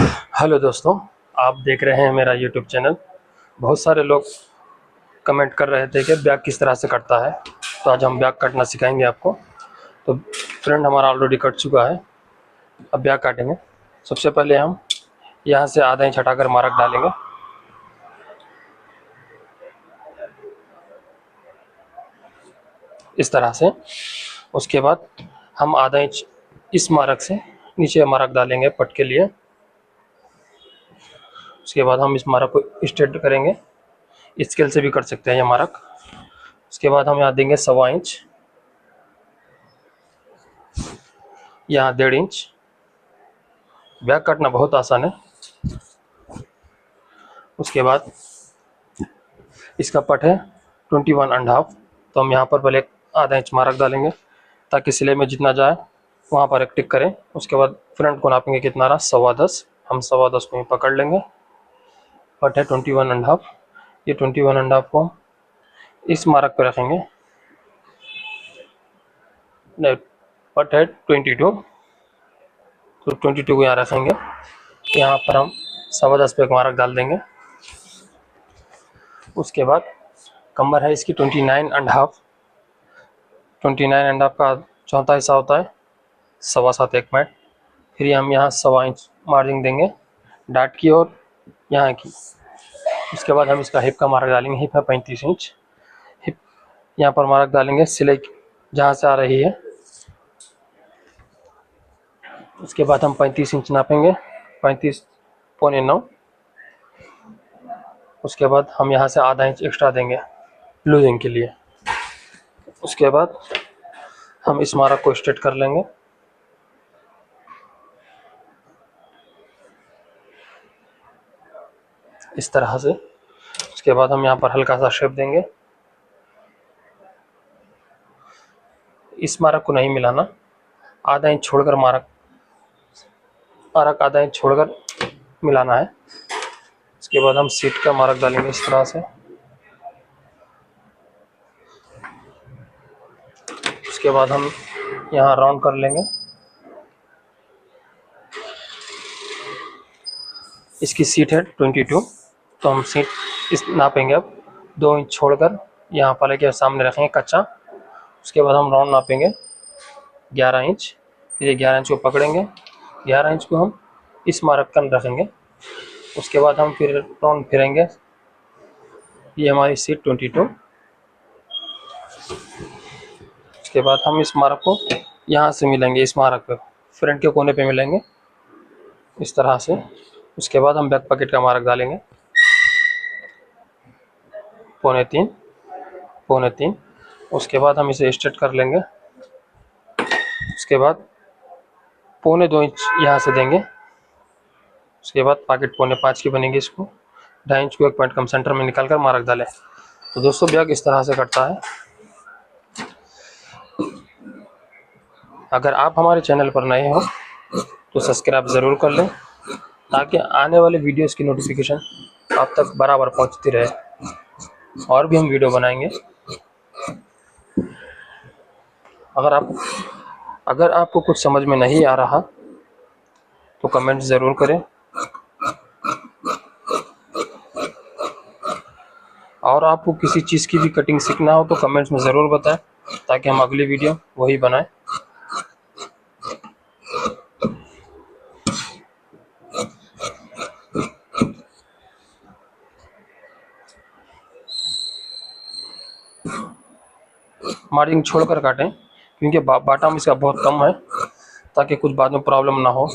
Hello दोस्तों, आप देख रहे हैं मेरा यूट्यूब चैनल। बहुत सारे लोग कमेंट कर रहे थे कि ब्याग किस तरह से कटता है, तो आज हम ब्याग काटना सिखाएंगे आपको। तो फ्रेंड हमारा ऑलरेडी कट चुका है, अब ब्याग काटेंगे। सबसे पहले हम यहाँ से आधा इंच हटाकर मार्क डालेंगे। इस तरह से। उसके बाद हम आधा इंच इस मार्क से नीचे मार्क डालेंगे पट के लिए। उसके बाद हम इस मार्क को स्ट्रेट करेंगे, स्केल से भी कर सकते हैं ये मार्क। उसके बाद हम यहाँ देंगे 1.25 इंच, यहाँ 1.5 इंच। ब्याग काटना बहुत आसान है। उसके बाद इसका पट है 21.5, तो हम यहाँ पर पहले आधा इंच मार्क डालेंगे ताकि सिलाई में जितना जाए वहाँ पर एक टिक करें। उसके बाद फ्रंट को नापेंगे कितना रहा, 10.25। हम 10.25 को ही पकड़ लेंगे। पट है 21.5, ये 21.5 को इस मार्क पर रखेंगे। नहीं, पट है 22, तो 22 को यहाँ रखेंगे। यहाँ पर हम 10.25 पे एक मार्क डाल देंगे। उसके बाद कमर है इसकी 29.5। 29.5 का चौथा हिस्सा होता है 7.25 एक पॉइंट। फिर हम यहाँ 1.25 इंच मार्जिन देंगे डाट की और यहाँ की। उसके बाद हम इसका हिप का मार्क डालेंगे। हिप है 35 इंच। हिप यहाँ पर मार्क डालेंगे सिलाई जहाँ से आ रही है। उसके बाद हम 35 इंच नापेंगे, 35.9। उसके बाद हम यहाँ से आधा इंच एक्स्ट्रा देंगे लूजिंग के लिए। उसके बाद हम इस मार्क को स्ट्रेट कर लेंगे। इस तरह से। उसके बाद हम यहाँ पर हल्का सा शेप देंगे। इस मार्क को नहीं मिलाना, आधा इंच छोड़कर मार्क आधा इंच छोड़कर मिलाना है। उसके बाद हम सीट का मार्क डालेंगे इस तरह से। उसके बाद हम यहाँ राउंड कर लेंगे। इसकी सीट है 22, तो हम सीट इस नापेंगे। अब 2 इंच छोड़कर यहाँ पर लेके सामने रखेंगे कच्चा। उसके बाद हम राउंड नापेंगे 11 इंच। ये 11 इंच को पकड़ेंगे, 11 इंच को हम इस मार्क का रखेंगे। उसके बाद हम फिर राउंड फिरेंगे। ये हमारी सीट 22। उसके बाद हम इस मार्क को यहाँ से मिलेंगे, इस मार्क पे फ्रंट के कोने पे मिलेंगे इस तरह से। उसके बाद हम बैक पॉकेट का मार्क डालेंगे 3.25। उसके बाद हम इसे स्ट्रेट कर लेंगे। उसके बाद 2.25 इंच यहाँ से देंगे। उसके बाद पॉकेट 4.25 की बनेगी। इसको 2.5 इंच को एक पॉइंट कम सेंटर में निकाल कर मार्क डालें। तो दोस्तों ब्याग इस तरह से कटता है। अगर आप हमारे चैनल पर नए हो तो सब्सक्राइब ज़रूर कर लें ताकि आने वाले वीडियोस की नोटिफिकेशन आप तक बराबर पहुंचती रहे। और भी हम वीडियो बनाएंगे। अगर आपको कुछ समझ में नहीं आ रहा तो कमेंट ज़रूर करें, और आपको किसी चीज़ की भी कटिंग सीखना हो तो कमेंट्स में ज़रूर बताएं ताकि हम अगली वीडियो वही बनाएं। मार्जिन छोड़कर काटें क्योंकि बाटम इसका बहुत कम है, ताकि कुछ बाद में प्रॉब्लम ना हो।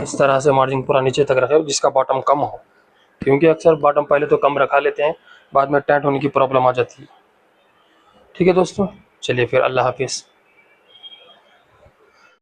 इस तरह से मार्जिन पूरा नीचे तक रखें जिसका बॉटम कम हो, क्योंकि अक्सर बॉटम पहले तो कम रखा लेते हैं, बाद में टाइट होने की प्रॉब्लम आ जाती है। ठीक है दोस्तों, चलिए फिर अल्लाह हाफिज़।